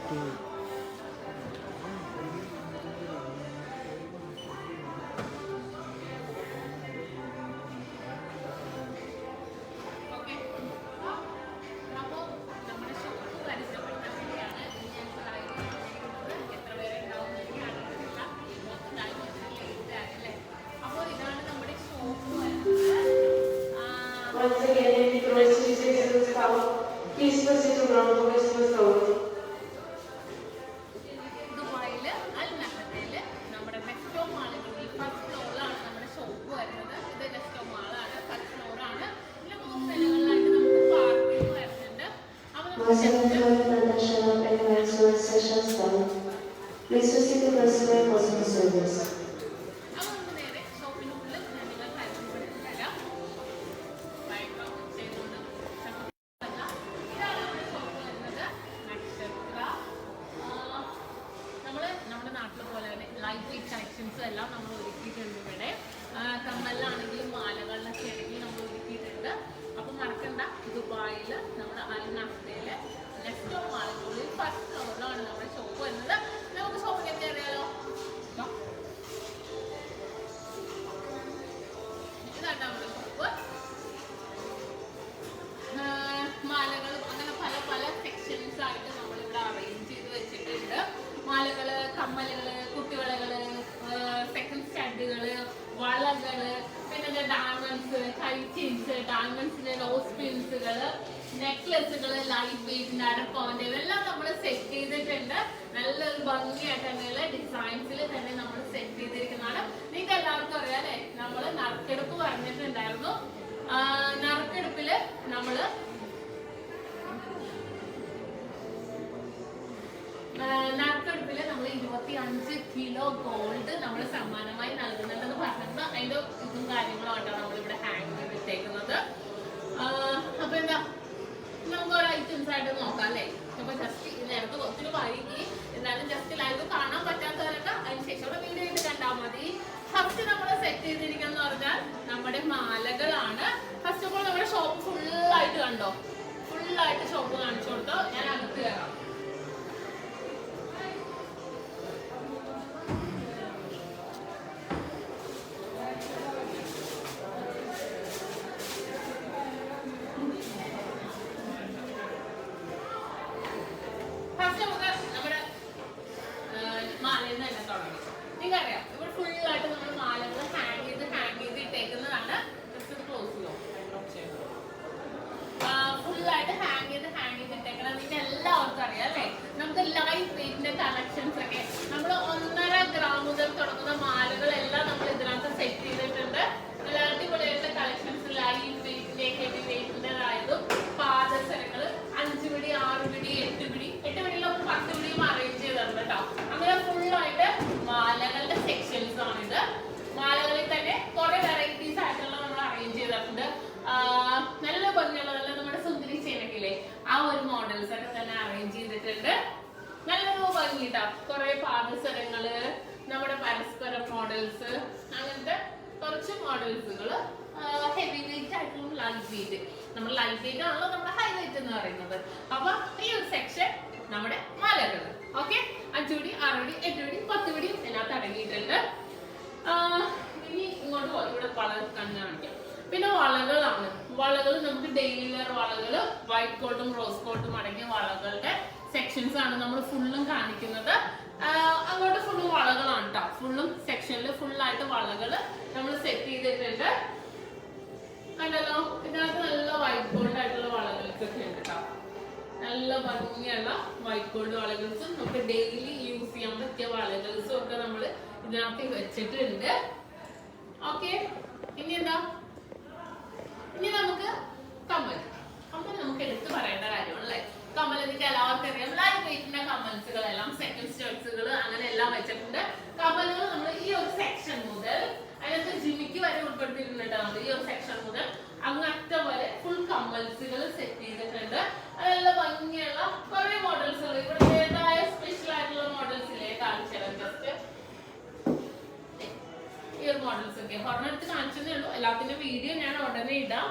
Once again, if you wish to visit this house, please proceed to ground floor as soon as possible. ദുബായില് അൽ നഹദയില് നമ്മുടെ നെക്സ്റ്റോ മാളിൽ first ഫ്ലോറിലാണ് നമ്മുടെ shop വരുന്നത്. ഇത് Nexto മാളാണ്, first ഫ്ലോറാണ്. ഇതിൽ 3 നിലകളിലായിട്ട് നമുക്ക് പാർക്കിംഗ് വരുന്നുണ്ട്. അപ്പോൾ നമുക്ക് നേരെ ഷോപ്പിനുള്ളിൽ നിങ്ങൾ പരിചയപ്പെടുത്തിത്തരാം. നമ്മുടെ നാട്ടിൽ പോലെ തന്നെ ലൈറ്റ് വെയിറ്റ് കളക്ഷൻസും എല്ലാം നമ്മൾ ഒരുക്കിയിട്ടുണ്ട് ഇവിടെ. കമ്മലിലാണെങ്കിലും മാലകളിലൊക്കെ ആണെങ്കിലും നമ്മൾ ഒരുക്കിയിട്ടുണ്ട്. അപ്പം മറക്കണ്ട, ദുബായിൽ നമ്മുടെ അൽ നഹദയിലെ നെക്സ്റ്റോ മാളിനുള്ളിൽ ഫസ്റ്റ് ഫ്ലോറിലാണ് നമ്മുടെ ഷോപ്പ് വരുന്നത്. നമുക്ക് ഷോപ്പിലേക്ക് അറിയാലോ. ഇതാണ് നമ്മുടെ ഷോപ്പ്. മാലകളും അങ്ങനെ പല പല സെക്ഷൻസ് ആയിട്ട് നമ്മളിവിടെ അറേഞ്ച് ചെയ്ത് വെച്ചിട്ടുണ്ട്. മാലകള്, കമ്മലുകള്, കുട്ടിവളകള്, സെക്കൻഡ് സ്റ്റഡുകള്, വളകള്, പിന്നെ ഡയമണ്ട്സ്, കൈ ചെയിൻസ്, ഡയമണ്ട്സിന്റെ നോസ് പിൻസുകള്, നെക്ലസുകള്, ലൈറ്റ് വെയിറ്റ്, അരപ്പവന്റെ ഇതെല്ലാം നമ്മൾ സെറ്റ് ചെയ്തിട്ടുണ്ട്. നല്ലൊരു ഭംഗിയായിട്ട് തന്നെയുള്ള ഡിസൈൻസിൽ തന്നെ നമ്മൾ സെറ്റ് ചെയ്തിരിക്കുന്നതാണ്. നിങ്ങൾക്ക് എല്ലാവർക്കും അറിയാം അല്ലേ, നമ്മൾ നറുക്കെടുപ്പ് പറഞ്ഞിട്ടുണ്ടായിരുന്നു. നറുക്കെടുപ്പില് നമ്മള് നറുക്കെടുപ്പില് നമ്മൾ 25 കിലോ ഗോൾഡ് നമ്മൾ സമ്മാനമായി നൽകുന്നുണ്ടെന്ന് പറഞ്ഞിട്ട് അതിന്റെ ഇതും കാര്യങ്ങളും ആയിട്ടാണ് നമ്മളിവിടെ ഹാങ് ചെയ്തിട്ടേക്കുന്നത്. അപ്പൊ എന്താ, നമുക്ക് ഓരോ ഐറ്റംസ് ആയിട്ട് നോക്കാം അല്ലേ. അപ്പൊ ജസ്റ്റ് നേരത്തെ ഒത്തിരി വൈകി, എന്നാലും ജസ്റ്റ് ലൈവ് കാണാൻ പറ്റാത്തവരൊക്കെ അതിനുശേഷം വീഡിയോ ആയിട്ട് കണ്ടാൽ മതി. ഫസ്റ്റ് നമ്മൾ സെറ്റ് ചെയ്തിരിക്കുന്ന പറഞ്ഞാൽ നമ്മുടെ മാലകളാണ്. ഫസ്റ്റ് ഓഫ് ഓൾ നമ്മുടെ ഷോപ്പ് ഫുള്ളായിട്ട് കണ്ടോ, ഫുള്ളായിട്ട് ഷോപ്പ് കാണിച്ചു കൊടുത്തോ. ഞാൻ അകത്ത് കയറാം. നിങ്ങൾക്കറിയാം ഇവിടെ ഫുള്ളായിട്ട് നമ്മൾ മാലകൾ ഹാങ് ചെയ്ത് ഇട്ടേക്കുന്നതാണ്. ഫുള്ളായിട്ട് ഹാങ് ചെയ്ത് ഇട്ടേക്കുന്നത് നിങ്ങൾക്ക് എല്ലാവർക്കും അറിയാം അല്ലേ. നമുക്ക് ലൈറ്റ് വെയിറ്റിന്റെ കളക്ഷൻസ് ഒക്കെ നമ്മൾ 1.5 ഗ്രാം മുതൽ തുടങ്ങുന്ന മാലകളെല്ലാം നമ്മൾ ഇതിനകത്ത് സെറ്റ് ചെയ്തിട്ടുണ്ട്. നല്ല അടിപൊളിയായിട്ടുള്ള കളക്ഷൻസ്, ലൈറ്റ് വെയിറ്റിന്റെ, ഹെവി വെയിറ്റിന്റേതായതും പാദസരങ്ങൾ 5 പിടി, 6 പിടി, 8 പിടി, 8 പിടിയിലൊക്കെ 10 പിടിയും അറേഞ്ച് ചെയ്തിട്ടുണ്ട് കേട്ടോ. അങ്ങനെ ഫുള്ളായിട്ട് മാലകളുടെ സെക്ഷൻസ് ആണിത്. മാലകളിൽ തന്നെ കുറെ വെറൈറ്റീസ് ആയിട്ടുള്ള നമ്മൾ അറേഞ്ച് ചെയ്തിട്ടുണ്ട്. നല്ല ഭംഗിയുള്ളതല്ല നമ്മുടെ സുന്ദരി ചേനക്കില്ലേ, ആ ഒരു മോഡൽസ് ഒക്കെ തന്നെ അറേഞ്ച് ചെയ്തിട്ടുണ്ട്. നല്ലൊരു ഭംഗിട്ടാ. കുറെ പാദസരങ്ങള്, നമ്മുടെ പരസ്പരം മോഡൽസ്, അങ്ങനത്തെ കുറച്ച് മോഡൽസുകള്. ഹെവി വെയിറ്റ് ആയിട്ടുള്ള ലൈറ്റ് വെയിറ്റ്, നമ്മൾ ലൈറ്റ് വെയിറ്റ് ആണല്ലോ നമ്മുടെ ഹൈ വെയിറ്റ് എന്ന് പറയുന്നത്. അപ്പൊ ഈ ഒരു സെക്ഷൻ നമ്മുടെ മാലകൾ. ഓക്കെ, 5 പിടി, 6 പിടി, 8 പിടി, 10 പിടി ഇതിനകത്ത് അടങ്ങിയിട്ടുണ്ട്. ഇനി ഇങ്ങോട്ട് ഇവിടെ വളകൾ കണ്ണു കാണിക്കാം. പിന്നെ വളകളാണ്. വളകൾ നമുക്ക് ഡെയിലി വെയർ വളകള്, വൈറ്റ് കോട്ടും റോസ് കോട്ടും അടങ്ങിയ വളകളുടെ സെക്ഷൻസ് ആണ് നമ്മൾ ഫുള്ളും കാണിക്കുന്നത്. അങ്ങോട്ട് ഫുള്ളും വളകളാണ് കേട്ടോ. ഫുള്ളും സെക്ഷനിൽ ഫുള്ളായിട്ട് വളകള് നമ്മൾ സെറ്റ് ചെയ്തിട്ടുണ്ട്. കണ്ടല്ലോ, ഇതിനകത്ത് നല്ല വൈറ്റ് ഗോൾഡ് ആയിട്ടുള്ള വളകൾക്കൊക്കെ ഉണ്ട് കേട്ടോ. നല്ല ഭംഗിയുള്ള വൈറ്റ് ഗോൾഡ് വളകൾസും നമുക്ക് ഡെയിലി യൂസ് ചെയ്യാൻ പറ്റിയ വളകൾസും ഒക്കെ നമ്മൾ ഇതിനകത്ത് വെച്ചിട്ടുണ്ട്. ഓക്കെ, ഇനി എന്താ, ഇനി നമുക്ക് കമ്മൽ നമുക്ക് എടുത്ത് പറയേണ്ട കാര്യമാണ് അല്ലേ. കമ്മൽ എനിക്ക് എല്ലാവർക്കും അറിയാം, ലൈറ്റ് വെയിറ്റിന്റെ കമ്മൽസുകളെല്ലാം, സെക്കൻഡ് സ്റ്റഡ്സുകൾ അങ്ങനെ എല്ലാം വെച്ചിട്ടുണ്ട്. കമ്മലുകൾ നമ്മൾ ഈ ഒരു സെക്ഷൻ മുതൽ അതിനകത്ത് ജിമിക്ക് വരെ ഉൾപ്പെടുത്തിയിട്ടുണ്ട്. നമ്മൾ ഈ ഒരു സെക്ഷൻ മുതൽ അങ്ങറ്റം വരെ ഫുൾ കമ്മൽസുകൾ സെറ്റ് ചെയ്തിട്ടുണ്ട്. അതെല്ലാം ഭംഗിയുള്ള കുറെ മോഡൽസുകൾ, ഇവിടുത്തേതായ സ്പെഷ്യൽ ആയിട്ടുള്ള മോഡൽസ് ഇല്ലേ, കാണിച്ചാലും ജസ്റ്റ് ഈ ഒരു മോഡൽസ് ഒക്കെ ഒരെണ്ണം എടുത്ത് കാണിച്ചതേ ഉള്ളൂ. എല്ലാത്തിന്റെ വീഡിയോ ഞാൻ ഉടനെ ഇടാം.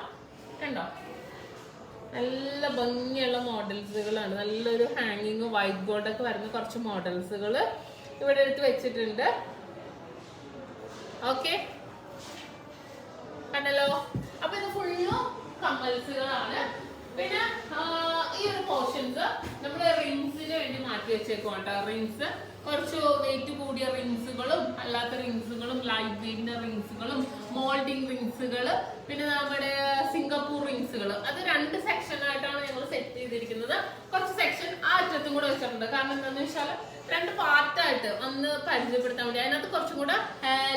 കണ്ടോ, നല്ല ഭംഗിയുള്ള മോഡൽസുകളാണ്. നല്ലൊരു ഹാങ്ങിങ് വൈറ്റ് ബോർഡ് ഒക്കെ വരുന്ന കുറച്ച് മോഡൽസുകൾ ഇവിടെ എടുത്ത് വെച്ചിട്ടുണ്ട്. ഓക്കെ, കണ്ടല്ലോ. അപ്പൊ ഇത് ഫുള്ളും കമ്മൽസുകളാണ്. പിന്നെ ഈ ഒരു പോർഷൻസ് നമ്മൾ റിങ്സിന് വേണ്ടി മാറ്റി വെച്ചേക്കുവാട്ടോ. റിങ്സ് കുറച്ച് വെയിറ്റ് കൂടിയ റിങ്സുകളും അല്ലാത്ത റിങ്സുകളും ലൈറ്റ് വെയിറ്റിന്റെ റിങ്സുകളും മോൾഡിംഗ് റിങ്സുകൾ പിന്നെ നമ്മുടെ സിംഗപ്പൂർ റിങ്സുകൾ അത് 2 സെക്ഷനായിട്ടാണ് ഞങ്ങൾ സെറ്റ് ചെയ്തിരിക്കുന്നത്. കുറച്ച് സെക്ഷൻ ആ അറ്റത്തും കൂടെ വെച്ചിട്ടുണ്ട്. കാരണം എന്താണെന്ന് വെച്ചാൽ 2 പാർട്ടായിട്ട് ഒന്ന് പരിചയപ്പെടുത്താൻ വേണ്ടി. അതിനകത്ത് കുറച്ചും കൂടെ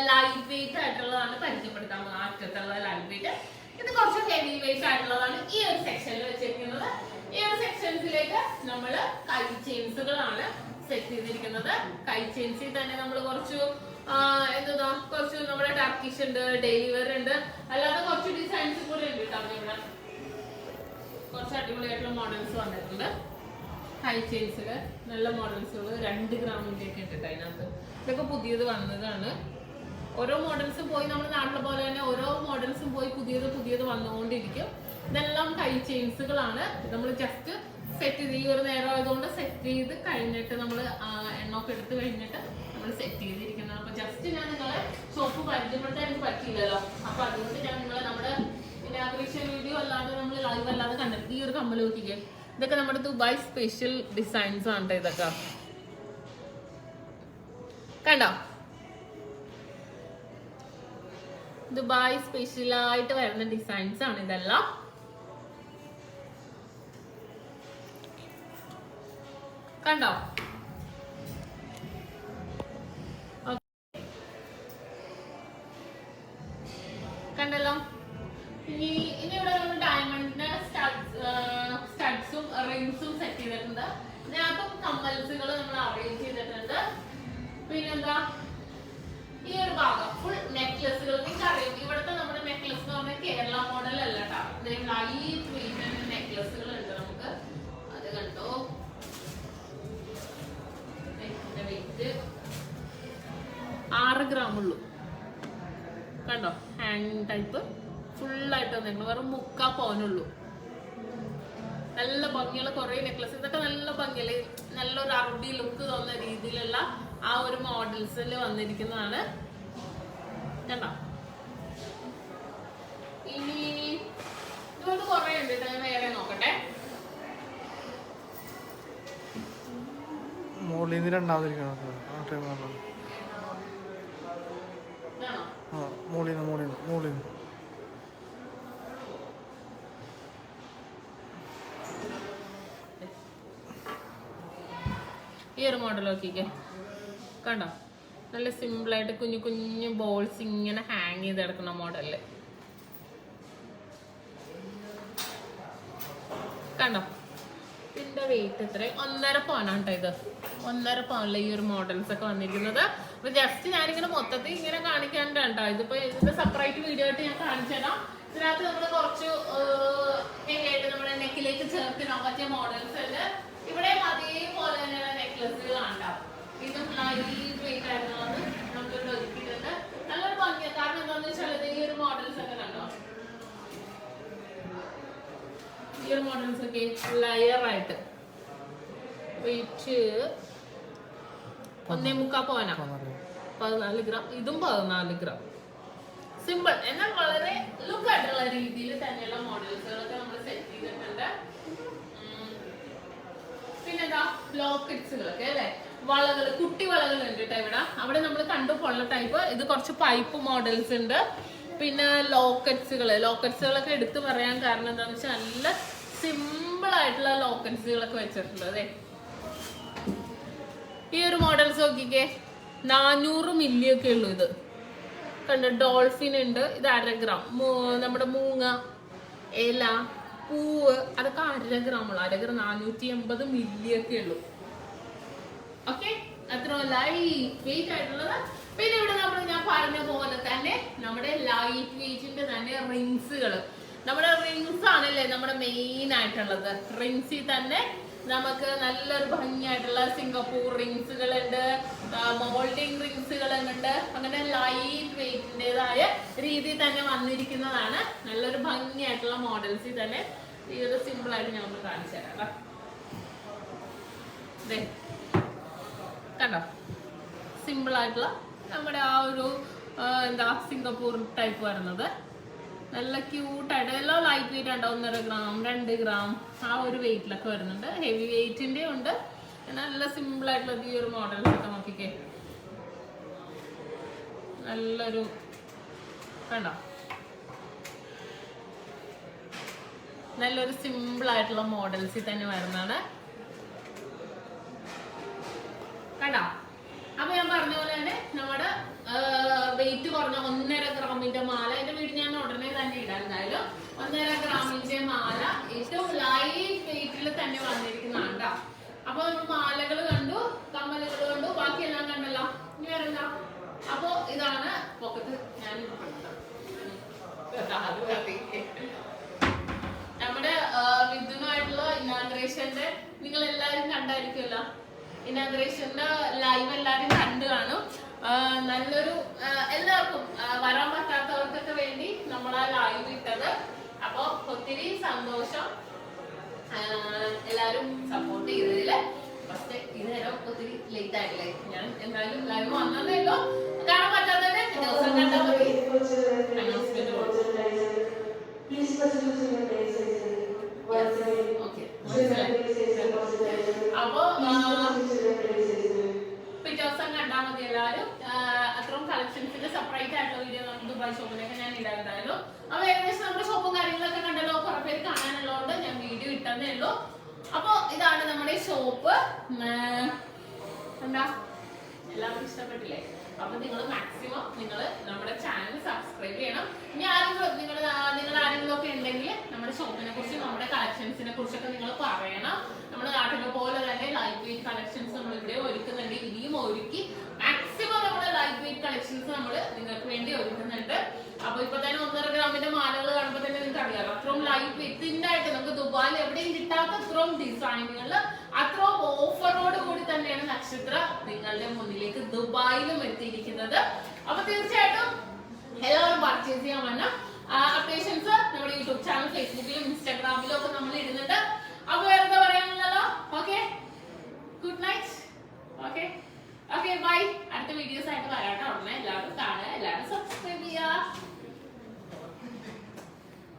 ലൈറ്റ് വെയിറ്റ് ആയിട്ടുള്ളതാണ് പരിചയപ്പെടുത്താൻ ആ അറ്റത്തുള്ള ലൈറ്റ് വെയിറ്റ്. ഇത് കുറച്ച് ഹെവി വെയിറ്റ് ആയിട്ടുള്ളതാണ് ഈ ഒരു സെക്ഷനിൽ വെച്ചിരിക്കുന്നത്. ഈ ഒരു സെക്ഷൻസിലേക്ക് നമ്മൾ കൈ ചെയിൻസുകളാണ് സെറ്റ് ചെയ്തിരിക്കുന്നത്. കൈ ചെയിൻസിൽ തന്നെ നമ്മൾ കുറച്ച് എന്താ കുറച്ച് നമ്മുടെ ടർക്കിഷ് ഉണ്ട്, ഡെയിലി വെയർ ഉണ്ട്, അല്ലാതെ കുറച്ച് ഡിസൈൻസ് കൂടെ ഉണ്ട് കേട്ടോ. ഇവിടെ കുറച്ച് അടിപൊളിയായിട്ടുള്ള മോഡൽസ് വന്നിട്ടുണ്ട്. ഹൈ ചെയിൻസില് നല്ല മോഡൽസുകൾ 2 ഗ്രാമിന്റെ ഒക്കെ ഇട്ടിട്ട് അതിനകത്ത് ഇതൊക്കെ പുതിയത് വന്നതാണ്. ഓരോ മോഡൽസും പോയി നമ്മുടെ നാട്ടിലെ പോലെ തന്നെ ഓരോ മോഡൽസും പോയി പുതിയത് വന്നുകൊണ്ടിരിക്കും. ഇതെല്ലാം കൈ ചെയിൻസുകളാണ്. നമ്മൾ ജസ്റ്റ് സെറ്റ് ചെയ്ത് ഈ ഒരു നേരം ആയതുകൊണ്ട് സെറ്റ് ചെയ്ത് കഴിഞ്ഞിട്ട് നമ്മൾ എണ്ണൊക്കെ എടുത്ത് കഴിഞ്ഞിട്ട് നമ്മൾ സെറ്റ് ചെയ്തിരിക്കുന്നത്. അപ്പൊ ജസ്റ്റ് ഞാൻ നിങ്ങളെ ഷോപ്പ് പരിചയപ്പെടുത്താൻ എനിക്ക് പറ്റിയില്ലല്ലോ. അപ്പൊ അതുകൊണ്ട് ഞാൻ നിങ്ങളെ നമ്മുടെ ഇനാഗ്രേഷൻ വീഡിയോ അല്ലാതെ നമ്മൾ ലൈവ് അല്ലാതെ കണ്ടിട്ട് ഈ ഒരു കമ്മൽ നോക്കിക്കേ. ഇതൊക്കെ നമ്മുടെ ദുബായ് സ്പെഷ്യൽ ഡിസൈൻസ് ആണ് ഇതൊക്കെ. കണ്ടോ, ദുബായ് സ്പെഷ്യലായിട്ട് വരുന്ന ഡിസൈൻസ് ആണ് ഇതെല്ലാം. കണ്ടോ, കണ്ടല്ലോ. ഇനി ഇവിടെ നമ്മൾ ഡയമണ്ടിന്റെ സ്റ്റഡ്സും റിങ്സും സെറ്റ് ചെയ്തിട്ടുണ്ട്. ഇതിനകത്തും കമ്മൽസുകൾ നമ്മൾ അറേഞ്ച് ചെയ്തിട്ടുണ്ട്. പിന്നെന്താ ഈ ഒരു ഭാഗം ഫുൾ നെക്ലസുകൾ. നിങ്ങൾക്ക് അറിയാം ഇവിടുത്തെ നമ്മുടെ നെക്ലസ് എന്ന് പറഞ്ഞാൽ കേരള മോഡൽ അല്ല കേട്ടോ. ലൈറ്റ് വെയിറ്റ് നെക്ലസുകൾ ഉണ്ട് നമുക്ക്. അത് കണ്ടോ, വെയിറ്റ് 6 ഗ്രാം ഉള്ളൂ. കണ്ടോ, ഹാങ്ങിങ് ടൈപ്പ് ഫുള്ളായിട്ട് വന്നേക്കണം. വെറും 3/4 പവനുള്ളൂ. നല്ല ഭംഗിയുള്ള കുറെ നെക്ലസ്. ഇതൊക്കെ നല്ല ഭംഗിയല്ലേ, നല്ലൊരു അറബി ലുക്ക് തോന്നുന്ന രീതിയിലുള്ള ആ ഒരു മോഡൽസിൽ വന്നിരിക്കുന്നതാണ്. കണ്ടോ, ഇനി ഇതുകൊണ്ട് കുറെ ഉണ്ട്. ഞാൻ വേറെ നോക്കട്ടെ. ഈ ഒരു മോഡൽ നോക്കിക്കേ. കണ്ടോ, നല്ല സിമ്പിളായിട്ട് കുഞ്ഞു കുഞ്ഞു ബോൾസ് ഇങ്ങനെ ഹാങ് ചെയ്ത് കിടക്കുന്ന മോഡല്. കണ്ടോ, ഇതിന്റെ വെയിറ്റ് എത്ര? 1.5 പവനാണ് കേട്ടോ. ഇത് 1.5 പവനിലെ ഈ ഒരു മോഡൽസ് ഒക്കെ വന്നിരിക്കുന്നത്. അപ്പൊ ജസ്റ്റ് ഞാനിങ്ങനെ മൊത്തത്തിൽ ഇങ്ങനെ കാണിക്കാനുണ്ടോ. ഇതിപ്പോ ഇതിന്റെ സെപ്പറേറ്റ് വീഡിയോ ആയിട്ട് ഞാൻ കാണിച്ചു തരാം. ഇതിനകത്ത് നമ്മൾ കുറച്ച് ആയിട്ട് നമ്മുടെ നെക്കിലേക്ക് ചേർത്തിനോ പറ്റിയ മോഡൽസ് ഉണ്ട്. ഇവിടെ അതേപോലെ തന്നെയുള്ള നെക്ലസുകളാണ്. ഇതും ലൈറ്റ് വെയിറ്റ് ആയിട്ടുള്ളത് നമ്മളിവിടെ ഒരുക്കിയിട്ടുണ്ട്. നല്ലൊരു ഭംഗിയാണ്. കാരണം എന്താണെന്ന് വെച്ചാൽ ഈ ഒരു മോഡൽസ് ഒക്കെ കണ്ടോ, ഈ ഒരു മോഡൽസ് ഒക്കെ ലെയർ ആയിട്ട് വെയിറ്റ് 1.25 പവനാ. 14 ഗ്രാം. ഇതും 14 ഗ്രാം. സിമ്പിൾ എന്നാൽ വളരെ ലുക്ക് ആയിട്ടുള്ള രീതിയിൽ തന്നെയുള്ള മോഡൽസുകളൊക്കെ നമ്മൾ സെറ്റ് ചെയ്തിട്ടുണ്ട്. പിന്നെന്താ ലോക്കറ്റ്സുകളൊക്കെ അല്ലെ, വളകൾ, കുട്ടി വളകൾ ഉണ്ട് കേട്ടോ ഇവിടെ. അവിടെ നമ്മൾ കണ്ടു പോലുള്ള ടൈപ്പ്. ഇത് കുറച്ച് പൈപ്പ് മോഡൽസ് ഉണ്ട്. പിന്നെ ലോക്കറ്റ്സുകളൊക്കെ എടുത്തു പറയാൻ കാരണം എന്താണെന്ന് വെച്ചാൽ നല്ല സിമ്പിൾ ആയിട്ടുള്ള ലോക്കറ്റ്സുകളൊക്കെ വെച്ചിട്ടുണ്ട്. അതെ, ഈ ഒരു മോഡൽസ് നോക്കിക്കേ, 400 മില്ലി ഒക്കെ ഉള്ളൂ. ഇത് കണ്ടോ, ഡോൾഫിൻ ഉണ്ട്. ഇത് 1/2 ഗ്രാം. നമ്മുടെ മൂങ്ങ, ഇല, പൂവ് അതൊക്കെ 1/2 ഗ്രാം ഉള്ളു. 1/2 ഗ്രാം 480 മില്ലി ഒക്കെ ഉള്ളൂ. ഓക്കെ, അത്ര ലൈറ്റ് വെയിറ്റ് ആയിട്ടുള്ളത്. പിന്നെ ഇവിടെ ഞാൻ പറഞ്ഞ പോലെ തന്നെ നമ്മുടെ ലൈറ്റ് വെയിറ്റിന്റെ തന്നെ റിങ്സുകൾ. നമ്മുടെ റിങ്സ് ആണല്ലേ നമ്മുടെ മെയിൻ ആയിട്ടുള്ളത്. റിങ്സിൽ തന്നെ നമുക്ക് നല്ലൊരു ഭംഗിയായിട്ടുള്ള സിംഗപ്പൂർ റിങ്സുകൾ ഉണ്ട്, മോൾഡിംഗ് റിങ്സുകൾ ഉണ്ട്. അങ്ങനെ ലൈറ്റ് വെയിറ്റിൻ്റെതായ രീതിയിൽ തന്നെ വന്നിരിക്കുന്നതാണ്. നല്ലൊരു ഭംഗിയായിട്ടുള്ള മോഡൽസിൽ തന്നെ ഈ ഒരു സിമ്പിൾ ആയിട്ട് ഞാൻ ഒന്ന് കാണിച്ചു തരാം. കണ്ടോ, സിമ്പിൾ ആയിട്ടുള്ള നമ്മുടെ ആ ഒരു എന്താ സിംഗപ്പൂർ ടൈപ്പ് വരുന്നത്. നല്ല ക്യൂട്ടായിട്ട് എല്ലാം ലൈറ്റ് വെയിറ്റ് ഉണ്ട്. 1.5 ഗ്രാം 2 ഗ്രാം ആ ഒരു വെയിറ്റിലൊക്കെ വരുന്നുണ്ട്. ഹെവി വെയിറ്റിന്റെ ഉണ്ട്. നല്ല സിമ്പിൾ ആയിട്ടുള്ള ഈ ഒരു മോഡൽസ് ഒക്കെ നോക്കിക്കേ. നല്ലൊരു കണ്ടോ, നല്ലൊരു സിമ്പിൾ ആയിട്ടുള്ള മോഡൽസിൽ തന്നെ വരുന്നതാണ്. കണ്ടോ, അപ്പൊ ഞാൻ പറഞ്ഞ പോലെ തന്നെ നമ്മുടെ വെയിറ്റ് കുറഞ്ഞ 1.5 ഗ്രാമിന്റെ മാല, അതിന്റെ വീട് ഞാൻ ഉടനെ തന്നെ ഇടാൻ. എന്തായാലും 1.5 ഗ്രാമിന്റെ മാല ഏറ്റവും ലൈറ്റ് വെയിറ്റിൽ തന്നെ വന്നിരിക്കുന്നതാണ് കേട്ടോ. അപ്പൊ നമ്മൾ മാലകൾ കണ്ടു, കമ്മലുകൾ കണ്ടു, ബാക്കിയെല്ലാം കണ്ടല്ലോ. ഇനി വരണ്ട. അപ്പൊ ഇതാണ് പോക്കറ്റ്. ഞാൻ നമ്മുടെ വിദ്യുമായിട്ടുള്ള ഇനാഗ്രേഷന്റെ നിങ്ങൾ എല്ലാരും കണ്ടായിരിക്കുമല്ലോ. ഇനാഗ്രേഷന്റെ ലൈവ് എല്ലാരും കണ്ടു കാണും. നല്ലൊരു എല്ലാവർക്കും വരാൻ പറ്റാത്തവർക്കൊക്കെ വേണ്ടി നമ്മൾ ആ ലൈവ് ഇട്ടത്. അപ്പൊ ഒത്തിരി സന്തോഷം എല്ലാരും സപ്പോർട്ട് ചെയ്തതില്. പക്ഷെ ഇതുവരെ ഒത്തിരി ലേറ്റ് ആയില്ലേ. ഞാൻ എന്തായാലും ലൈവ് വന്നതേ ഉള്ളൂ. കാണാൻ പറ്റാത്തവരെ ദിവസം കണ്ടാൽ മതി. അനൗൺസ്മെന്റ് അപ്പൊ പിറ്റേ ദിവസം കണ്ടാൽ മതി എല്ലാവരും. അത്രയും കളക്ഷൻസിന്റെ സെപ്പറേറ്റ് ആയിട്ടുള്ള വീഡിയോ നമുക്ക് ദുബായ് ഷോപ്പിലൊക്കെ ഞാൻ ഇടാറുണ്ടായിരുന്നു. അപ്പൊ ഏകദേശം നമ്മുടെ ഷോപ്പും കാര്യങ്ങളൊക്കെ കണ്ടല്ലോ. കുറെ പേര് കാണാനുള്ളതുകൊണ്ട് ഞാൻ വീഡിയോ ഇട്ടതേ ഉള്ളൂ. അപ്പൊ ഇതാണ് നമ്മുടെ ഷോപ്പ്. എന്താ എല്ലാവർക്കും ഇഷ്ടപ്പെട്ടില്ലേ? അപ്പൊ നിങ്ങൾ മാക്സിമം നിങ്ങൾ നമ്മുടെ ചാനൽ സബ്സ്ക്രൈബ് ചെയ്യണം. ഇനി ആരെങ്കിലും നിങ്ങൾ ആരെങ്കിലും ഒക്കെ ഉണ്ടെങ്കിൽ നമ്മുടെ ഷോപ്പിനെ കുറിച്ച് നമ്മുടെ കളക്ഷൻസിനെ കുറിച്ചൊക്കെ നിങ്ങൾ പറയണം. നമ്മുടെ നാട്ടിലെ പോലെ തന്നെ ലൈറ്റ് വെയിറ്റ് കളക്ഷൻസ് നമ്മൾ ഇവിടെ ഒരുക്കുന്നുണ്ട്. ഇനിയും ഒരുക്കി മാക്സിമം നമ്മുടെ ലൈറ്റ് വെയിറ്റ് കളക്ഷൻസ് നമ്മൾ നിങ്ങൾക്ക് വേണ്ടി ഒരുക്കുന്നുണ്ട്. അപ്പൊ ഇപ്പൊ തന്നെ 1.5 ഗ്രാമിന്റെ മാലകൾ കാണുമ്പോൾ തന്നെ നിങ്ങൾക്ക് അറിയാം അത്രയും ലൈറ്റ് വെയിറ്റ് ആയിട്ട് നമുക്ക് ദുബായിൽ എവിടെയും കിട്ടാത്ത അത്രയും ഡിസൈനുകളിൽ അത്രയും ഓഫറോട് കൂടി തന്നെയാണ് നക്ഷത്ര നിങ്ങളുടെ മുന്നിലേക്ക് ദുബായിലും എത്തിയിരിക്കുന്നത്. അപ്പൊ തീർച്ചയായിട്ടും എല്ലാവരും പർച്ചേസ് ചെയ്യാൻ വന്നാൽ അപ്ഡേഷൻസ് നമ്മുടെ യൂട്യൂബ് ചാനൽ, ഫേസ്ബുക്കിലും ഇൻസ്റ്റാഗ്രാമിലും ഒക്കെ നമ്മൾ ഇടുന്നുണ്ട്. അപ്പൊ വേറെ എന്താ പറയാ,